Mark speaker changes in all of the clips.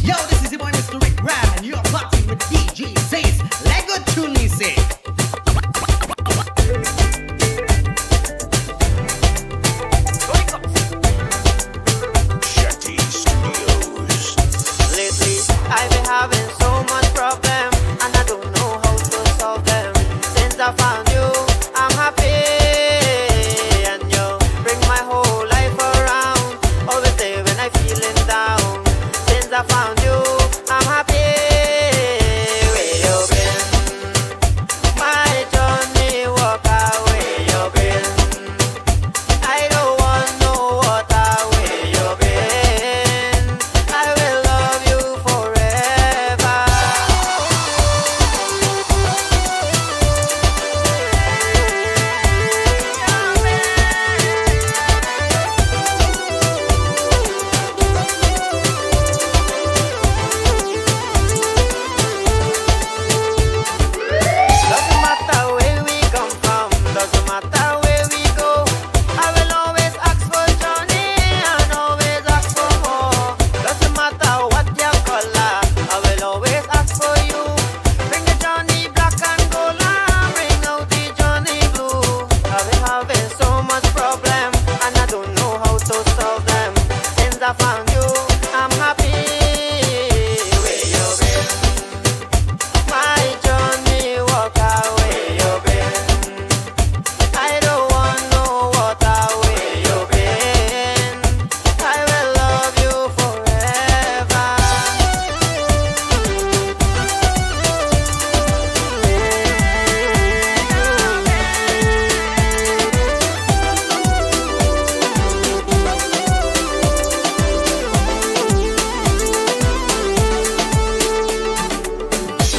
Speaker 1: Yo, this is your boy Mr. Rick Ram, and you're partying with DJ Zace. Lego Tunisi.
Speaker 2: Shetty Studios.
Speaker 3: Lately, I've been having so much problem, and I don't know how to solve them. Since I found you, I'm happy, and you bring my whole life around. Always there when I'm feeling down. Since I found you, I'm happy. Where you been? My journey walk away. You been? I don't want no water. Where you been? I will love you forever. Doesn't matter where we come from, doesn't matter where we go. I will always ask for Johnny and always ask for more. Doesn't matter what your color, I will always ask for you. Bring the Johnny black and gold and bring out the Johnny blue. I've been having so much problem and I don't know how to solve them. Since I found you, I'm happy. Where you been? My journey walk away. You been? I don't want no water. Where you been? I will love you forever.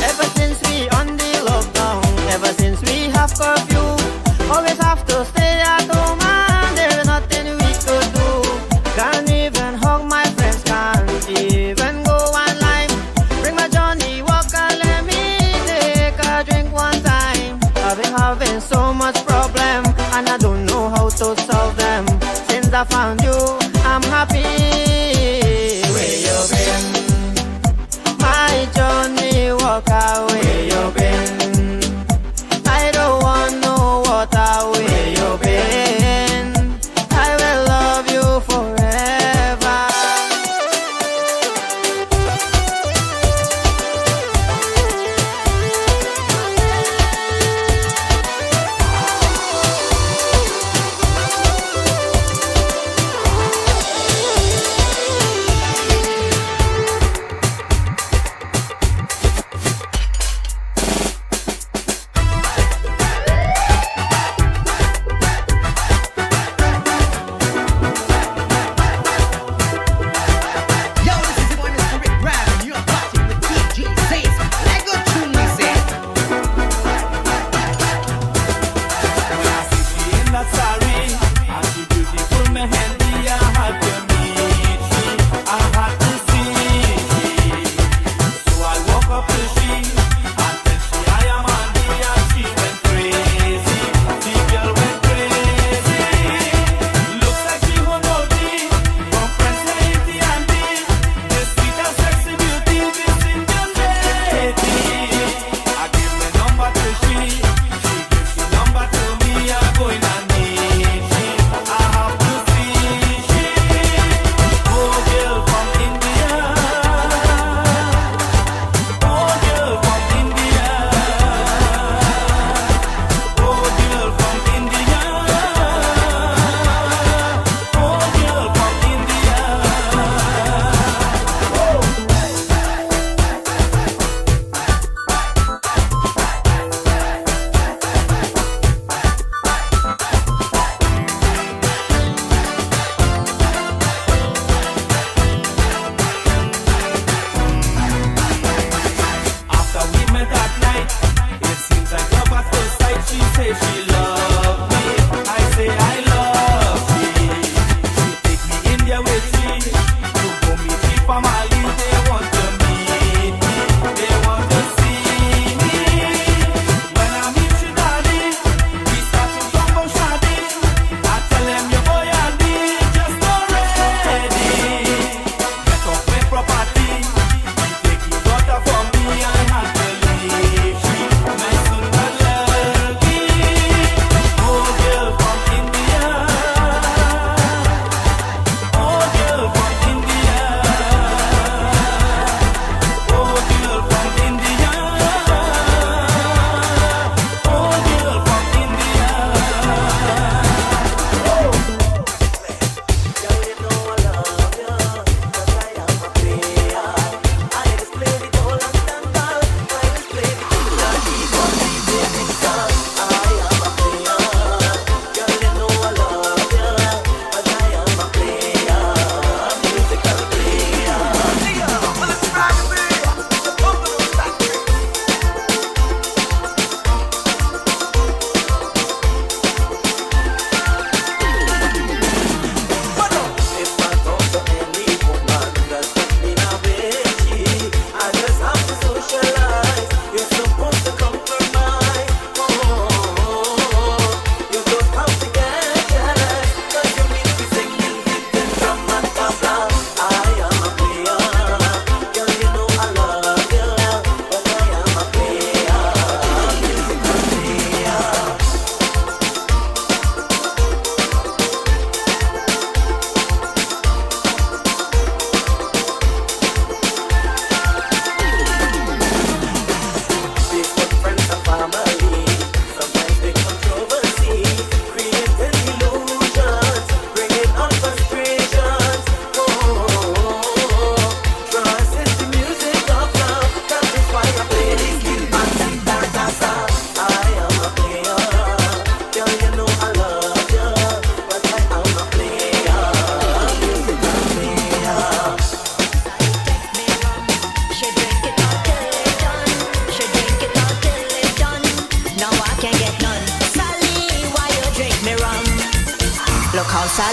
Speaker 3: Ever since we on the lockdown, ever since we have curfew, always have to stay at home and there's nothing we could do. Can't even hug my friends, can't even go online. Bring my Johnny Walker, let me take a drink one time. I've been having so much problem and I don't know how to solve them. Since I found you, I'm happy. Where you been? My journey walk away. You been? I don't want no water. Where you been? I will love you forever.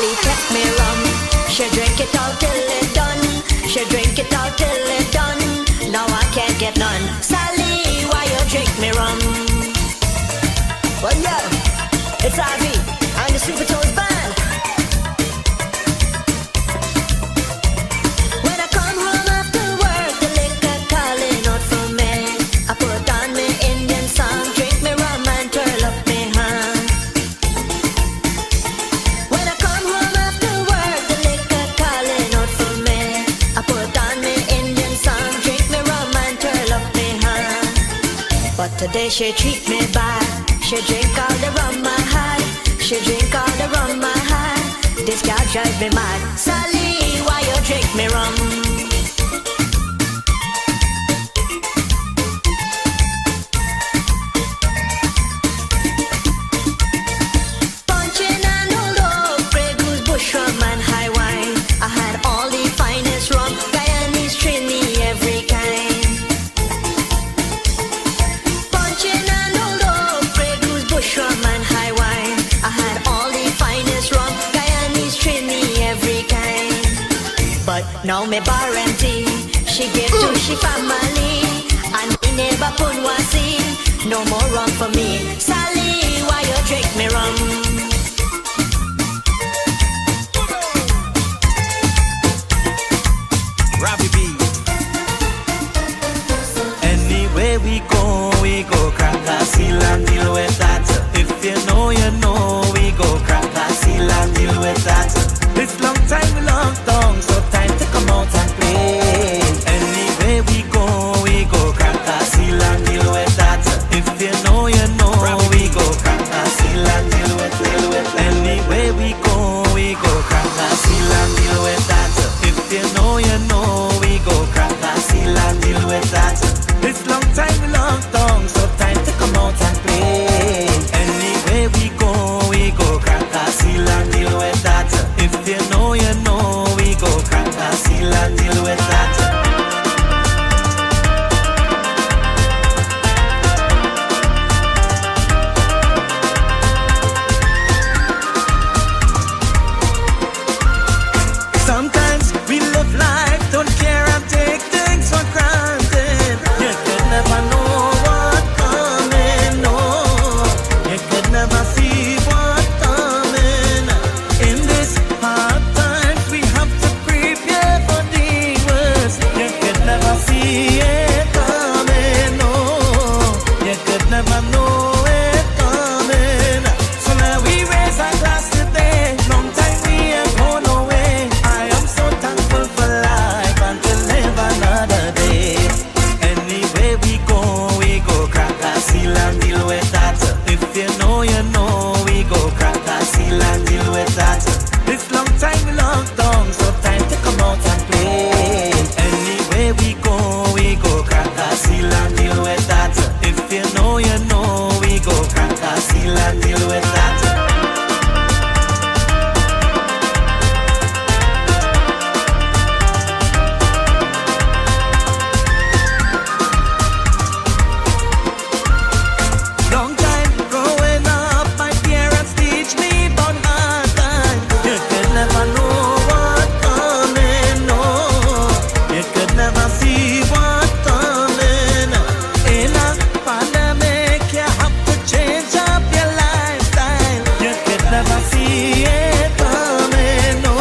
Speaker 4: Sally take me rum. She drink it all till it done. She drink it all till it done. Now I can't get none. Sally, why you drink me rum? Well, yo, it's Ivy and the Super Toes Band. When I come home after work, the liquor calling out for me. I put on my Indian song, drink me rum and twirl up me hand. When I come home after work, the liquor calling out for me. I put on my Indian song, drink me rum and twirl up me hand. But today she treat me bad. She drink all the rum I had. She drink all the rum I had. This girl drives me mad. Sally, why you drink me rum? Punching and old oak, Grey Goose, bush rum and high wine. I had all the finest rum, Guyanese, Trini, every kind. Punching and old oak, Grey Goose, bush rum and high wine. I had all the finest rum, Guyanese, Trini, every kind. But now me bar empty, she give to she family, and me never put one see. No more rum for me. Sally, why you drink me rum?
Speaker 5: Robbie B. Anywhere we go crack a seal and deal with that. If you know, we go crack a seal and deal with that. This long time we long tongue, so time to come out and play. Anywhere we go crack a seal and deal with that. If you know, we go crack a seal and deal with. Anywhere we go crack a seal and deal with that. If you know, we go crack a seal and deal with that. This long time we long tongue, so time to come out and play. Anywhere we go crack a seal and deal with that. If you know, we go crack a seal and deal with that. Sometimes we live life, don't care and take things for granted. You could never know what coming, no. You could never see what coming. In this hard times, we have to prepare for the worst. You could never see it coming, no. You could never know it coming. So now we raise our glass today. Long time we ain't gone away. I am so thankful for life and to live another day. Anywhere we go crack a seal and deal with that. If you know, we go crack a seal and deal with that. This long time we long tongue, so time to come out and play. Anywhere we go crack a seal and deal with that. If you know, we go crack a seal and deal with that. Long time growing up, my parents teach me about hard times. You could never know what coming, no. You could never see what coming. In a pandemic, you have to change up your lifestyle. You could never see it coming, no.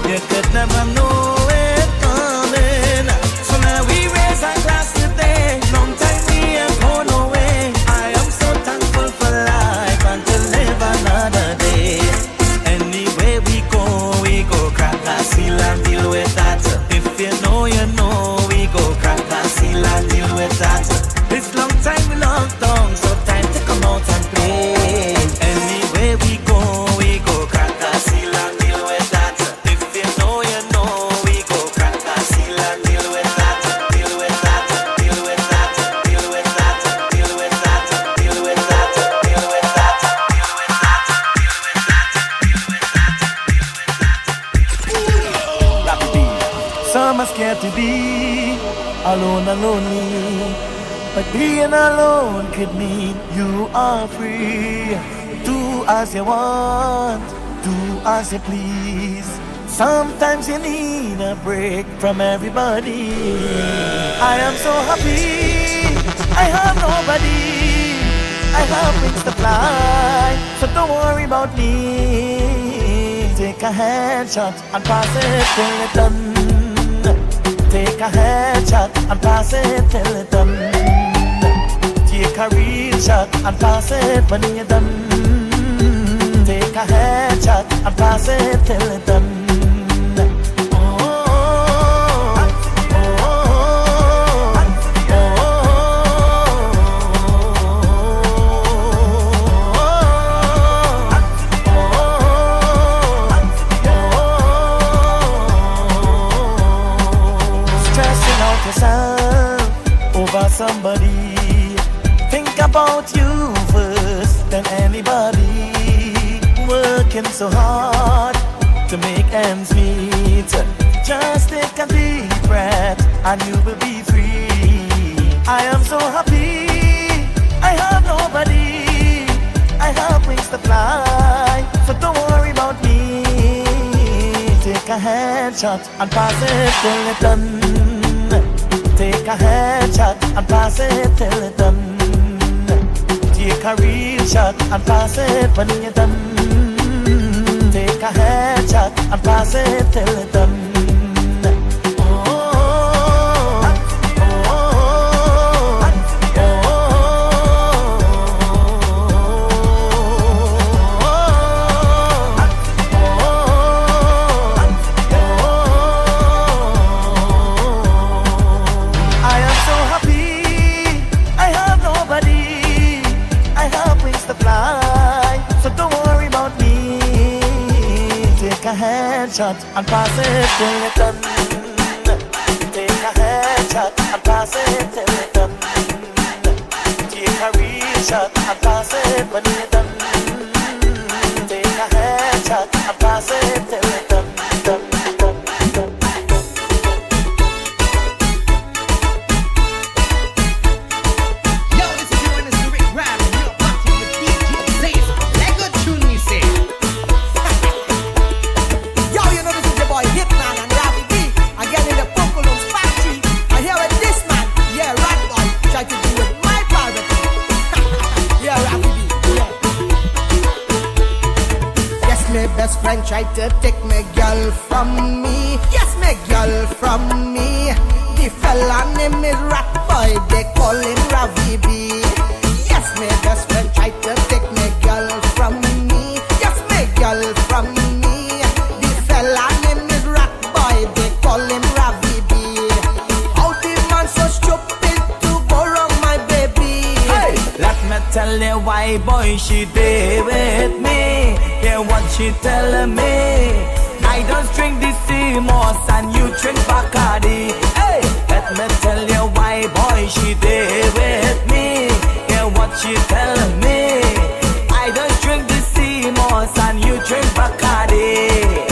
Speaker 5: You could never know it coming. So now we raise our glass today. Long time we ain't gone away. I am so thankful for life and to live another day. Anywhere we go crack a seal and deal with that. If you know, we go crack a seal and deal with that. This long time we long tongue, so time to come out and play. Anywhere we go crack a seal and deal with that. If you know, we go crack a seal and deal with that. Deal with that, deal with that, deal with that, deal with that, deal with that, deal with that, deal with that, deal with that. Some are scared to be alone and lonely, but being alone could mean you are free. Do as you want, do as you please. Sometimes you need a break from everybody. I am so happy, I have nobody. I have wings to fly, so don't worry about me. Take a headshot and pass it till it's done. Take a headshot and pass it till it's done. Take a real shot and pass it when you're done. Take a headshot and pass it till it's done. Stressing out yourself over somebody. Think about you first than anybody. Working so hard to make ends meet. Just take a deep breath and you will be free. I am so happy, I have nobody. I have wings to fly, so don't worry about me. Take a headshot and pass it till it's done. Take a headshot and pass it till it's done. Take a real shot and pass it when you're done. Take a headshot and pass it till it's done. I am so happy, I have nobody. I have wings to fly, so don't worry about me. Take a headshot and pass it till it's done. Take a headshot and pass it till it's done. Take a real shot and pass it when you're done. Take a headshot and pass it till it's done.
Speaker 1: Yo, this is your Mr. Rick Ram, and you're partying with DJ Zayce. Lego tune me say.
Speaker 6: Yo, you know this is your boy Hitman and Ravi B. Again in the Pocolum's factory. I hear with this man, yeah, right boy, try to do with my pirate. Yeah, Ravi B, yeah. Yes, my best friend tried to take my girl from me. Yes, my girl from me. The fella name is Rat Boy, they call him Ravi B. Yes, my best friend tried to take my girl from me. Yes, my girl from me. The fella name is Rat Boy, they call him Ravi B. How the man so stupid to go wrong my baby?
Speaker 5: Hey, let me tell you why, boy, she did with me. Hear what she telling me. I don't drink this Moss and you drink Bacardi. Hey, let me tell you why, boy, she did with me. Hear what she telling me. I don't drink this Moss and you drink Bacardi.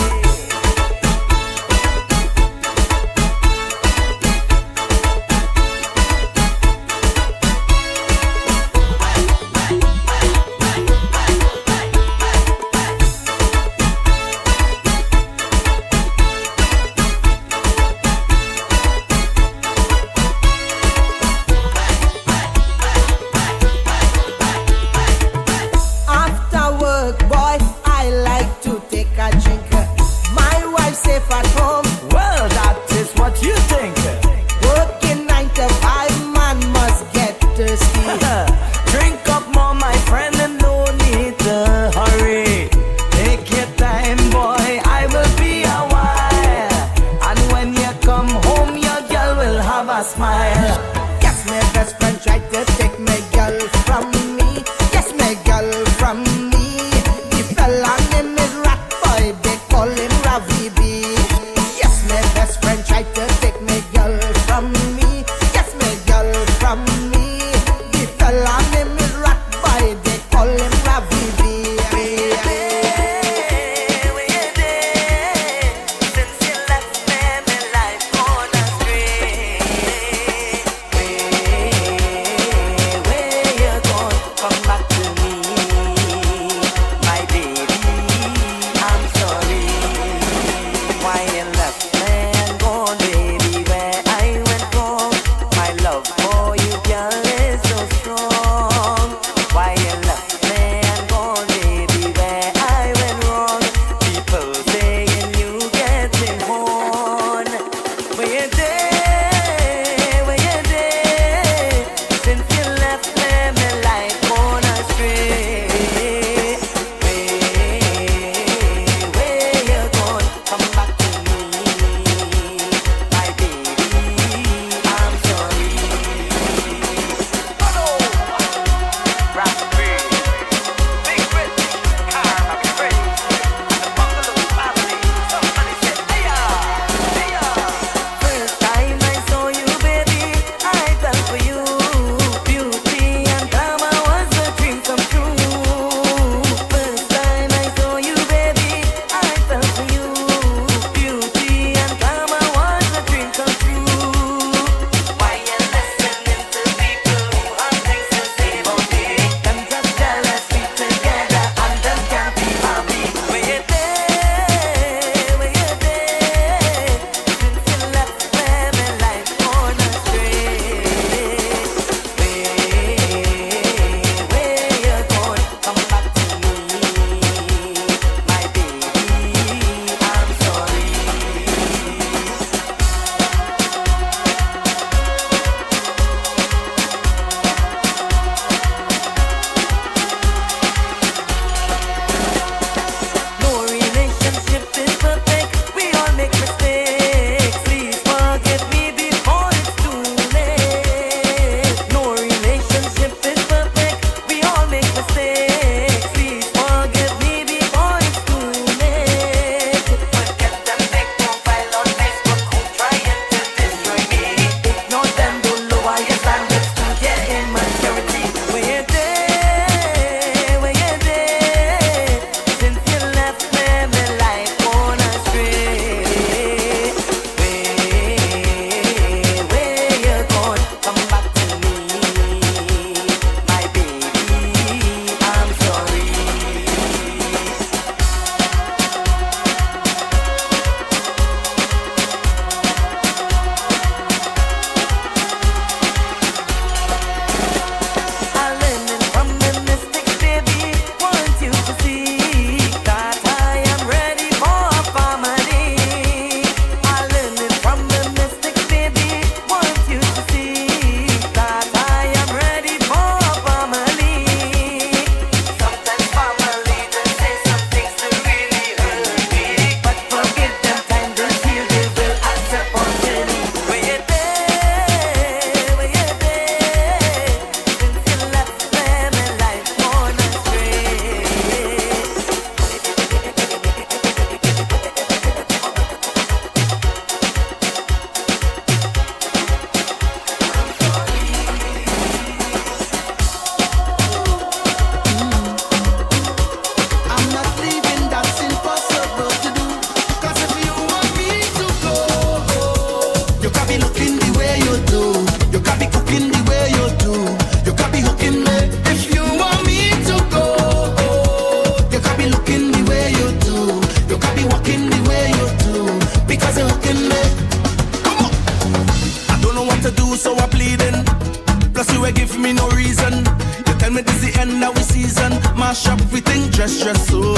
Speaker 5: mash up, we think dress so.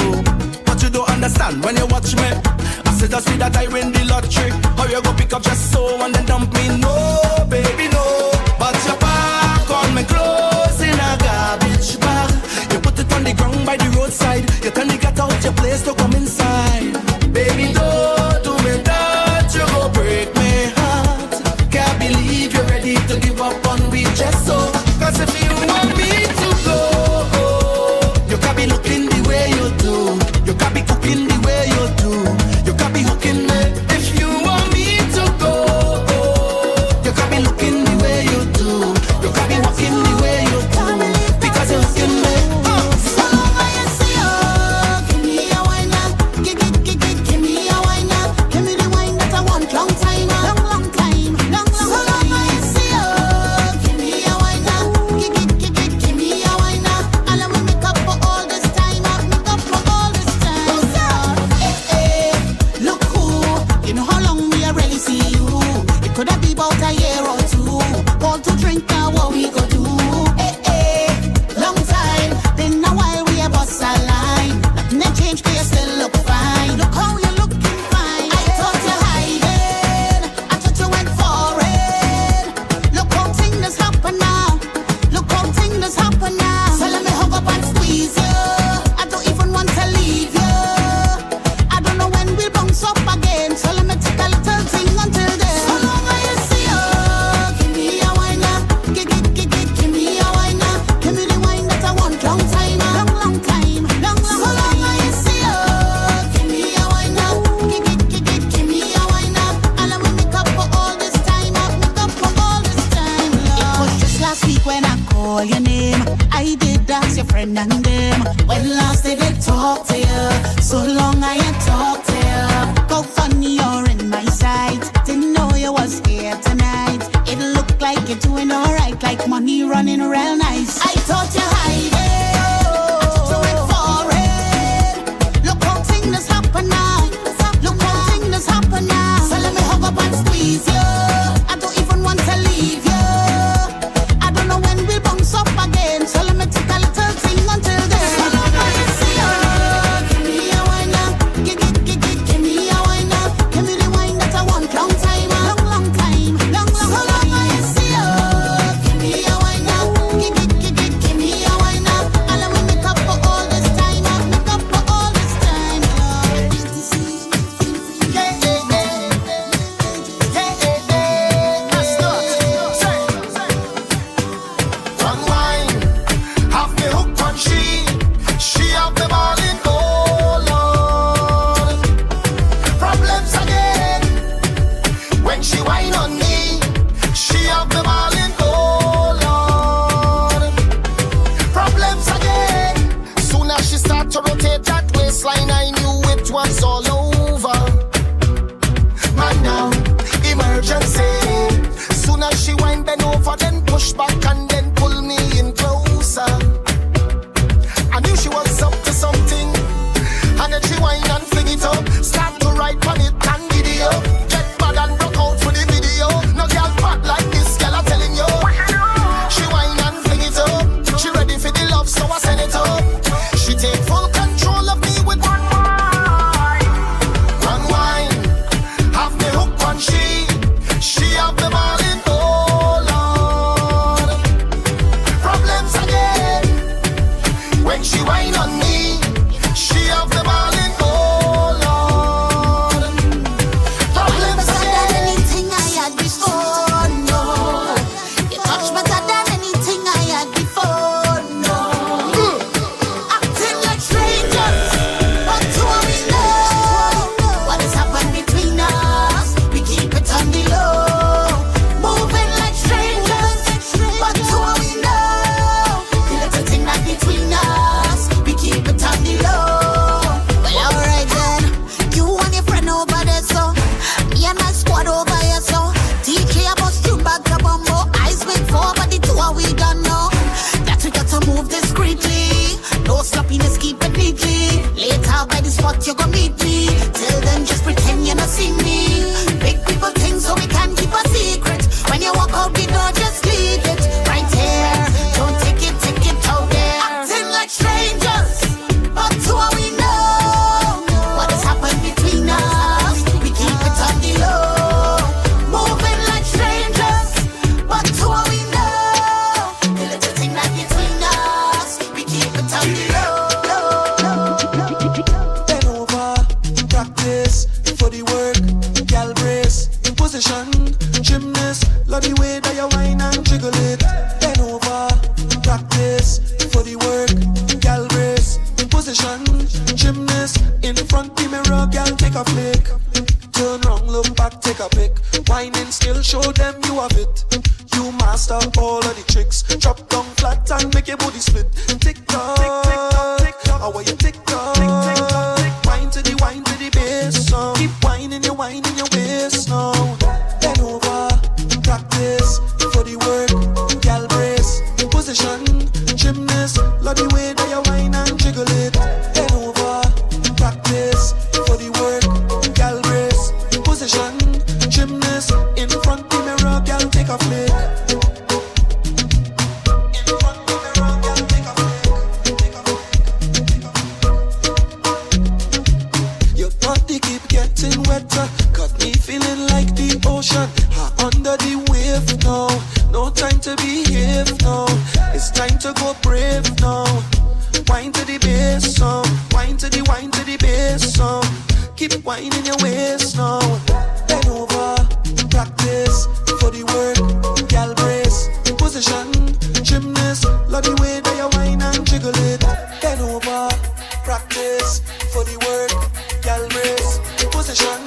Speaker 5: But you don't understand when you watch me. I said just see that I win the lottery. How you go pick up just so and then dump me? No, baby, no. But your back on me clothes in a garbage bag. You put it on the ground by the roadside. You tell me get out your place to come inside. Baby, don't do me that. You go break my heart. Can't believe you're ready to give up on me just so. Cause if you want me to go, you can't be looking the way you do. You can't be cooking the way you do. You can't be hooking me. If you want me to go, you can't be looking the way you do. You can't be walking the way you do. Because you're hooking me.
Speaker 7: So long I see you, give me a wine now. Give me a wine now. Give me the wine that I want long time, long time, long. So long I see you, give me a wine now. Give me a wine now. And I will make up for all this time. Make up for all this time. Hey, look who, you know how long we already see you. It could have been about a year or two. All to drink now, what we go do? Hey, long time. Been a while we have bust a line. Nothing that changed, but you still look fine. Look how you looking fine. I thought you hiding. I thought you went foreign. Look how things happen now. Look how things happen now. So let me hug up and squeeze you. I don't even want to leave you. I don't know when we'll bounce up again. So let me take a little thing until then. So long I see you. Give me a wine now. Give me a wine now. Give me the wine that I want long time, long time, long. So long I see you. Give me a wine now. Give me a wine now. And I will make up for all this time. Make up for all this time. It was just last week when I called your name. I did ask your friend and them. When last did they talk to you? So long I ain't talked to you. Go funny, you're in my sight. Didn't know you was here tonight. It looked like you're doing alright, like money running real nice. I thought you hiding. I thought you went foreign. Look how things happen now. Look how things happen now. So let me hug up and squeeze you. I don't even want to leave you. I don't know when we'll bounce up again. So let me take a little thing until then. So long I see you. Give me a wine now. Give me a wine now. Give me the wine that I want long time, long time, long. So long I see you. Give me a wine now. Give me a wine now. And I will make up for all this time. Make up for all this time.
Speaker 2: One wine, have me hooked on she have the ball in goal, Lord. Problems again, when she whine on me, she have the ball in goal, Lord. Problems again, soon as she start to rotate that waistline, I knew it was all over. Man now, emergency. Soon as she wind bend over, then push back and then pull me in closer. I knew she was up to something. And then she wind and fling it up. Start to write on it and video. Get bad and broke out for the video. No girl bad like this, girl I'm telling you. She wind and fling it up. She ready for the love, so I send it up. She take full control of me with one wine. One wine, have me hooked on she have the ball in goal, Lord. Problems again, when she whine on me, she have the ball in goal, Lord. Problems
Speaker 7: Better than
Speaker 2: again.
Speaker 7: anything I had before, no. You touch better than anything I had before, no. Acting like strangers, but who we know? What has happened between us? We keep it on the low. Moving like strangers, but who we know? The little thing that between us, we keep it on the low. Well, alright then, you and your friend over there, so me and my squad over here, so DJ bust you back to bumbo. Eyes wait for, but the two are we done know. That we got to move discreetly. No sloppiness, keep it neatly. Later by the spot you gon' meet me. Till then just pretend you not see me. Big people think so we can keep a secret. When you walk out the door, just leave it right here. Don't take it out there. Acting like strangers,
Speaker 5: position, gymnast. Love the way that you whine and jiggle it. Bend over, practice for the work, gal brace. Position, gymnast. In front the mirror, gal take a flick. Turn round, look back, take a pic. Whining skill, show them you have it. You master all of the tricks. Drop down flat and make your booty split. Tick tock, tick tock, tick tock. How are you tick tock? Tick tock, tick. Wine to the bass song. Keep whining your waist now. Bend over, practice for the work, gal brace. Position, gymnast. Love the way that you whine and jiggle it. Bend over, practice for the work, gal brace. Position, gymnast. In front the mirror, gal take a flick. In front the mirror, gal take a flick. Take a flick, take a flick. Your body keep getting wetter, got me feeling like the ocean. Under the wave now, no time to behave now. It's time to go brave now. Wine to the bass song, wine to the bass song. Keep whining your waist now. Bend over, practice for the work, gal brace. Position, gymnast. Love the way that you whine and jiggle it. Bend over, practice for the work, gal brace. Position,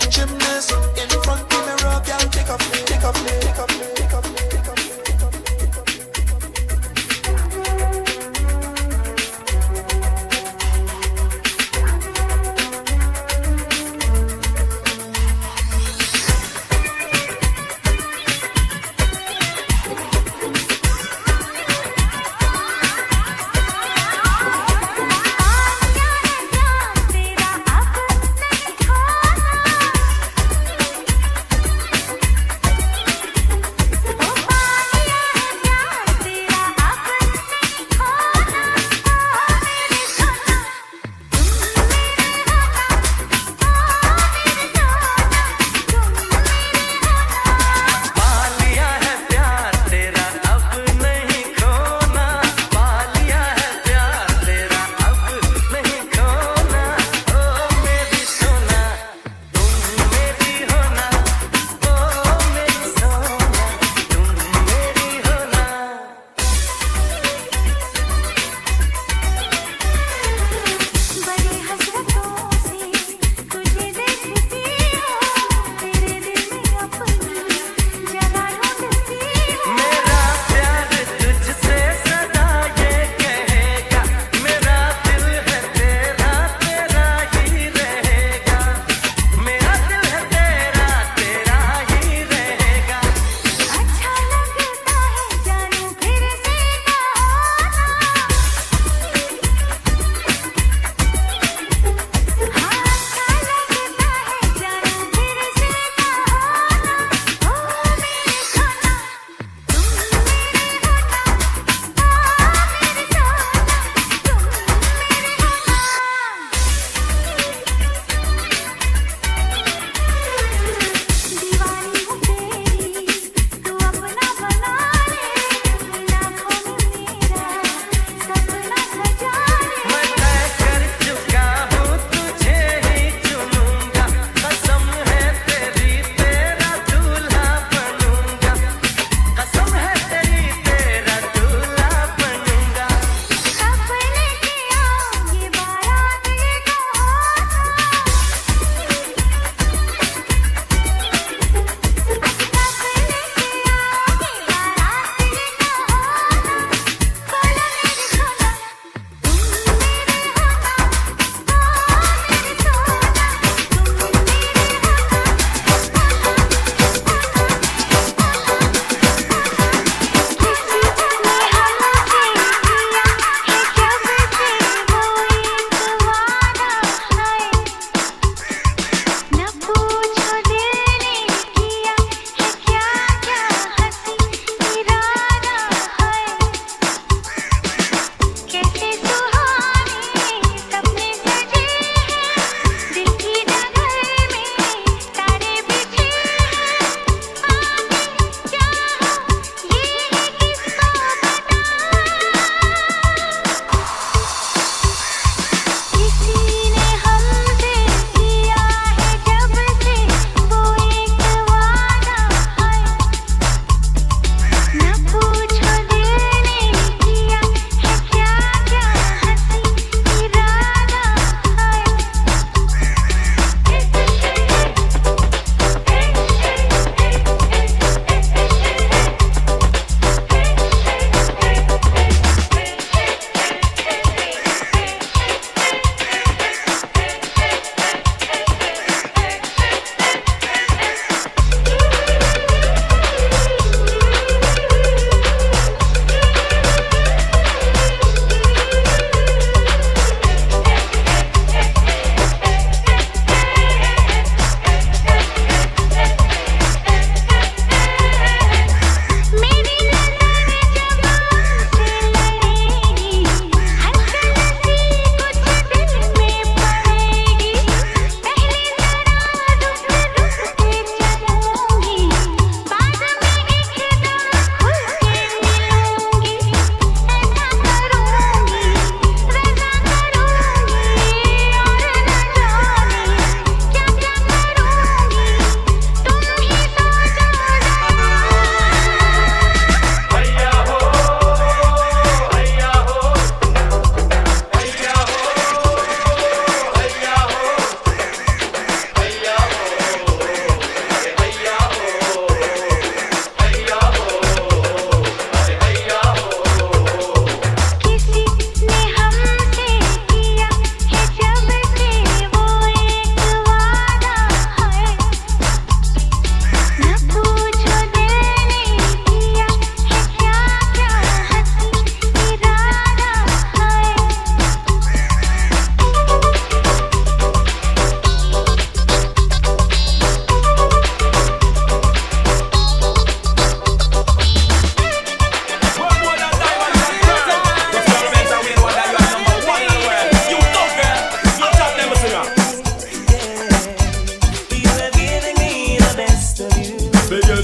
Speaker 5: gymnast. In front the mirror, gal take a flick, take a flick, take a flick, take a flick, take a flick.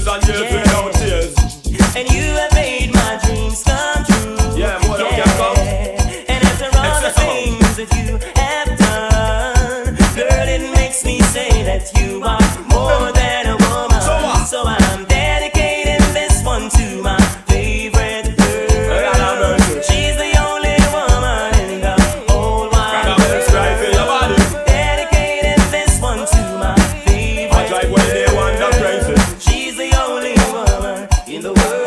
Speaker 8: and years without tears.
Speaker 5: And you have made my dreams come true.
Speaker 8: Yeah, more than can come.
Speaker 5: And after all the things that you have done, girl, it makes me say that you are more than a woman. So I'm dedicating this one to my favorite girl. She's the only woman in the whole wide world. Dedicating this one to my favorite girl. She's the only woman in the world.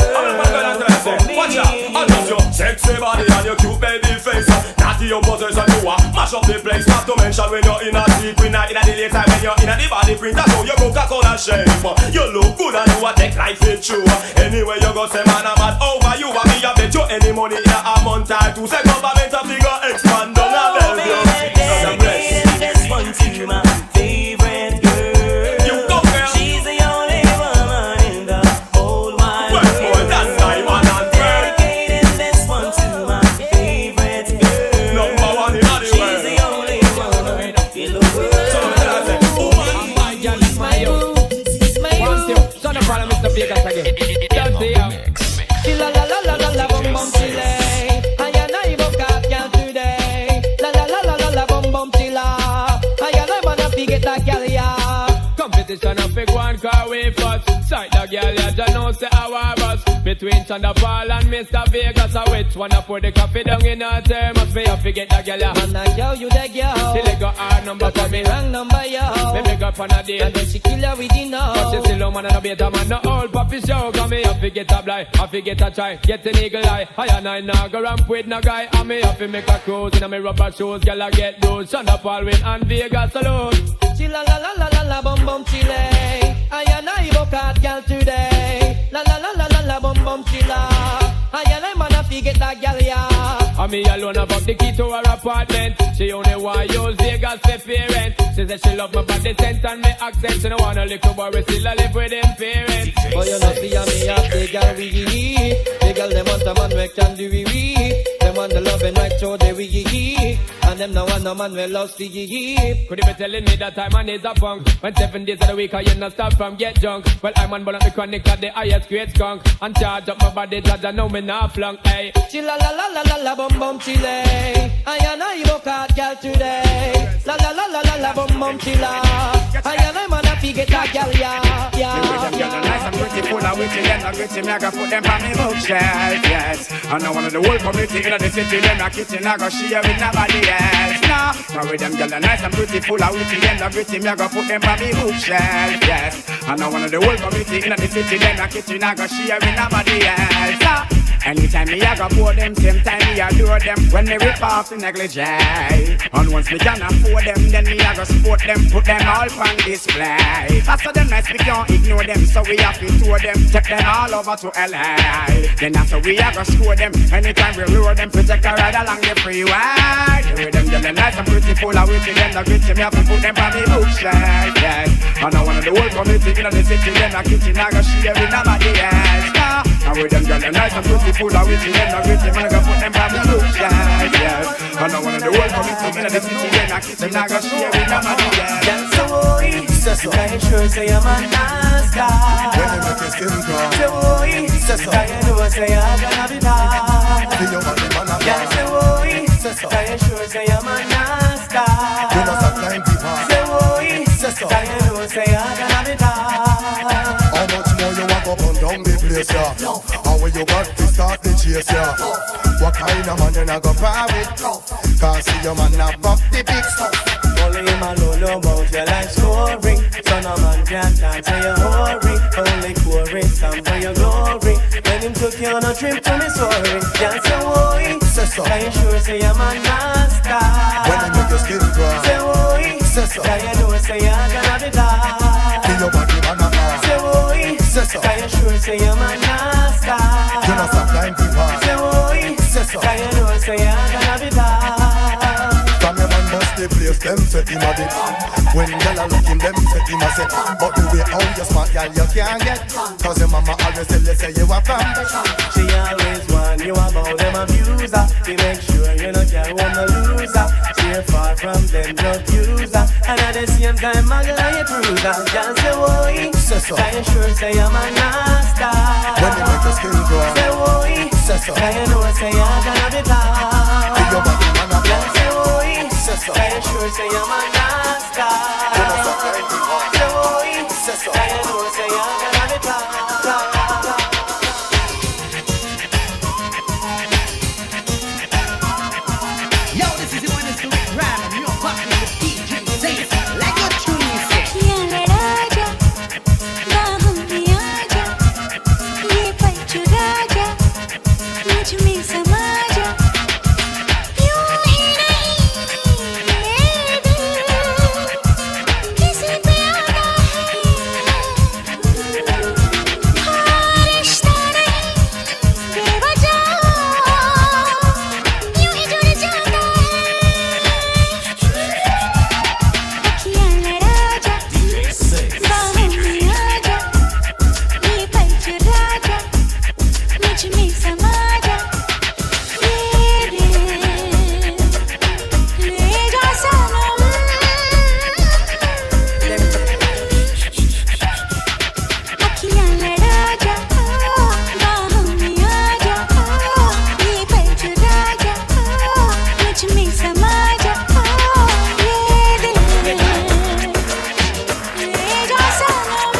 Speaker 8: Watch out, I love your sexy body and your cute baby face. Natty your possession, you are mash up the place. Not to mention when you're in a secret night, in a delay time when you're in a the body print. I know you Coca-Cola shape. You look good and you a take life with you. Anyway you go say man I'm mad over you. And me a bet you any money in a month or two. Say government a figure expand on a bell.
Speaker 5: Dedicating this one to my favorite girl.
Speaker 8: You go girl.
Speaker 5: She's the only woman in the whole wide world. Dedicating this one to my favorite girl.
Speaker 8: Number one in the world.
Speaker 5: She's the only woman in the world.
Speaker 8: So I say, oh
Speaker 9: My girl is my youth. One step, son of all Mr. Vegas again. Just say she la la la la la la bum bum chile. I and I both got girl today. La la la la la la bum bum chilla. I and I wanna forget that girl ya. Competition of big one car way first. Sight the girl ya just know say our bus. Between Thunderfall and Mr. Vegas, I which one I put the coffee down in her thermos. Me I forget that girl ya. And that girl you the girl. She like her number for me wrong number yo. Me make up on a date and then she kill her with the know. But she still a man and a better man, no old puppy show. Cause me I forget a blind, I forget a try, get an eagle eye. I and I now go ramp with no guy. And me have to make a cruise in a me rubber shoes. Girl I get those, Thunderfall win and Vegas alone. She la la la la la la bum bum chile. I and I book out girl today. La la la la la la bum bum chilla. I and I man a forget that girl ya. And me alone about the key to her apartment. She only want use Vegas for parent. She said she love my body scent and me accent. She no want a little boy still a live with him parents. Oh you know see a me a the girl we. The girl them want a man we can do we. Them want the love and right so they we. And them no want no man we lost the Could you be telling me that time man is a punk? When 7 days of the week I you not stop from get drunk. Well I'm on the chronic at the highest grade skunk. And charge up my body judge I know me not flunk. Hey, she la la la la la la bum bum chile. I and I book out girl today. La la la la la la bum bum chilla. I and I man a forget a girl ya.
Speaker 10: Them girls are nice and pretty, full of witty, them not gritty, me I go put them on me bookshelf, yes. And now one of the whole community in the city, them not kitchen, I go share with nobody else. Now with them girls are nice and pretty, full of witty, them not gritty, me I go put them on me bookshelf, yes. And now one of the whole community in the city, them not kitchen, I go share with nobody else. Anytime me I go pour them, same time me I adore them. When me rip off the negligee, and once me can afford them, then me I go support them, put them all on display. After them nice, we can't ignore them, so we have to tour them, take them all over to LA. Then after we I go score them, anytime we lure them, protect a ride along the freeway. The way them girls nice and pretty, full of witty, them the gritty, me have to put them on me bookshelf, yes. And now one of the whole community in the city, them the kitchen I go share with nobody else. Now with them girls nice and pretty, full of witty, them the gritty, man I go put them on me bookshelf, yes. And now one of the whole community in the city, them the kitchen I go share with nobody else.
Speaker 5: That's the way. I sure say I'm a nice guy.
Speaker 2: When you make your skin cry,
Speaker 5: The way. I know say I'm gonna be nice.
Speaker 2: feel your body man a
Speaker 5: That's the
Speaker 2: fly.
Speaker 5: way. I sure say I'm a nice guy.
Speaker 2: You must have plenty fun.
Speaker 5: The way. I know say I'm gonna be nice.
Speaker 2: How much more you walk up and down the place, yeah? How will you got to start the chase, yeah? What kind of man you not go par with? Cause see your man not pop the big stuff.
Speaker 5: Only him alone know about your life scoring. So no man can dance say you hurry. Only chorus some for your glory. When him took you on a trip to Missouri, dance your way. I sure say I'm a nice guy.
Speaker 2: When you make your skin cry,
Speaker 5: Say way. I know say I'm gonna be die.
Speaker 2: feel your body man a fly.
Speaker 5: Say way. I sure say I'm a nice guy.
Speaker 2: You must have plenty fun.
Speaker 5: Say way. I know say I'm gonna be die.
Speaker 2: From your man bust the place, them set him a bit. When y'all are looking, them set him a set. But the way how you smart, y'all you can't get. Cause your mama always tell you say you a fan.
Speaker 5: She always want you about them abuser. To make sure you know you want the loser. She we're far from them drug user. And at the same time, muggle and you cruiser. Just say, boy, can you sure say I'm a nasty?
Speaker 2: When you make the skin crawl,
Speaker 5: say, boy, can you know say I'm gonna be tough?
Speaker 2: big your body, man, up.
Speaker 5: Just say, boy, can you sure say I'm a nasty?
Speaker 2: You know something,
Speaker 5: Say, boy, can you know say I'm gonna be tough?
Speaker 1: Yo, this is the one that's correct rhyme, and you're fucking with DJ Zayas. Like a tune you say.
Speaker 4: अखियाँ लड़ा जा, बाहों में आ जा, ये पल चुरा जा, मुझ में समा जा। यूं ही नहीं ये दिल किसी पे आता है, हाँ रिश्ता नहीं बेवजह यूं ही जुड़ जाता है। अखियाँ लड़ा जा, बाहों में आ जा, ये पल चुरा जा, मुझ में समा जा। ये दिल ले जा सनम। अखियाँ लड़ा जा, बाहों में आ जा, ये पल चुरा जा, मुझ में समा जा। ये दिल ले जा सनम।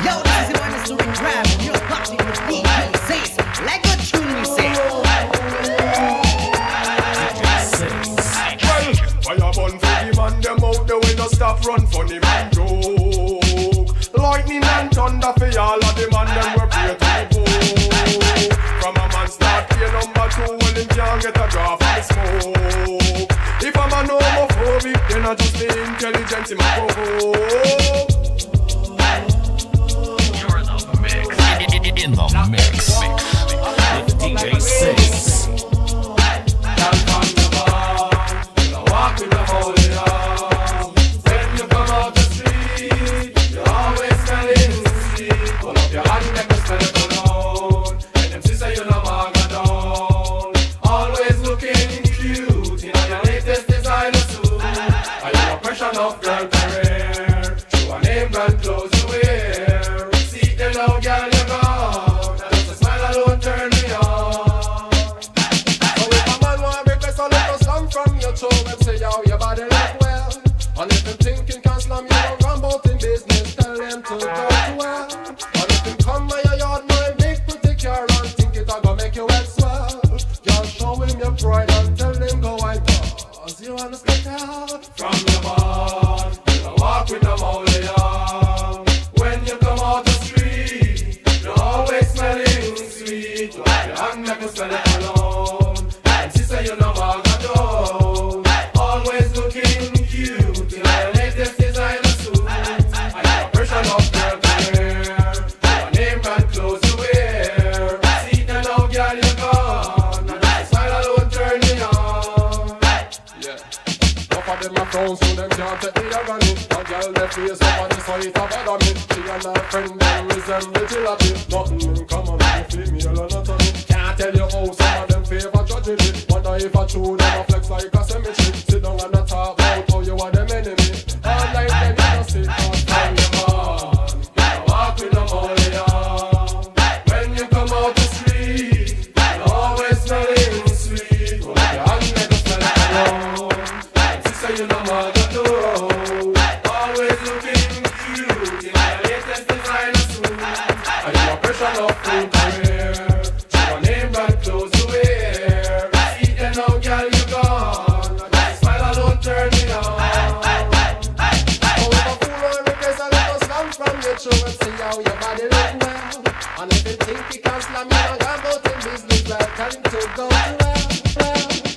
Speaker 1: Yo, this is the one that's correct rhyme, and you're fucking with DJ Zayas. Like a tune you say.
Speaker 8: Well, fire burn for the man, them out there we no stop run funny man joke. Lightning and thunder for all of the man, them we pray to the book. From a man start pay number 2, well him can't get a draw from the smoke. If a man homophobic, then I just be intelligent in my provoke.
Speaker 11: In the mix with DJ Six.
Speaker 8: Down from the bar, you walk with the holy arm. When you come out the street, you always smelling sweet. Pull up your hand, make me smell it alone. And them sister you know maga down. Always looking cute in your latest designer suit. Are you a pressure enough girl career? Show a name brand clothes you wear. See them now, girl, you gone. And just a smile alone turn me on. So if a man want request a little song from your toe, them say how your body look well. And if them thinking can slam you don't run bout in business, tell them to go to well. And if them come by your yard, my big pretty car and think it a go make you wet swell. Just show him your pride and tell him go and cause you wanna stick out from your barn. You walk with them all the young. When you come out the street, you're always smelling sweet. You have your hand like a smell it alone. And sister, you know maga down. Always looking cute in your latest designer suit. I have a pressure of girl career. Your name brand clothes you wear. See them now, girl, you gone. And that smile alone turn me on. Yeah. Enough of them a frown, so them can't take the agony. A girl left face up on the side of bother me. She and her friend them resemble Jillaby. Nothing in common with the female anatomy. Can't tell you how some of them favor judging it. Wonder if I true them a flex like a cemetery. Sit down and a talk about how you are them enemy. All night them you just sit down from your man. You walk with them all the young. When you come out the street, you always smelling sweet. Hold up your hand, make us smell it alone. Sister, you know maga down. Always looking cute in your latest designer suit. Are you a pressure of full career? Show a name brand clothes you wear. See them now, girl, you gone. And that smile alone turn me on. Oh, if a fool or request a little slam from your throat, and see how your body look well. And if you think you can slam, you don't go out in business, well, tell him to go to well.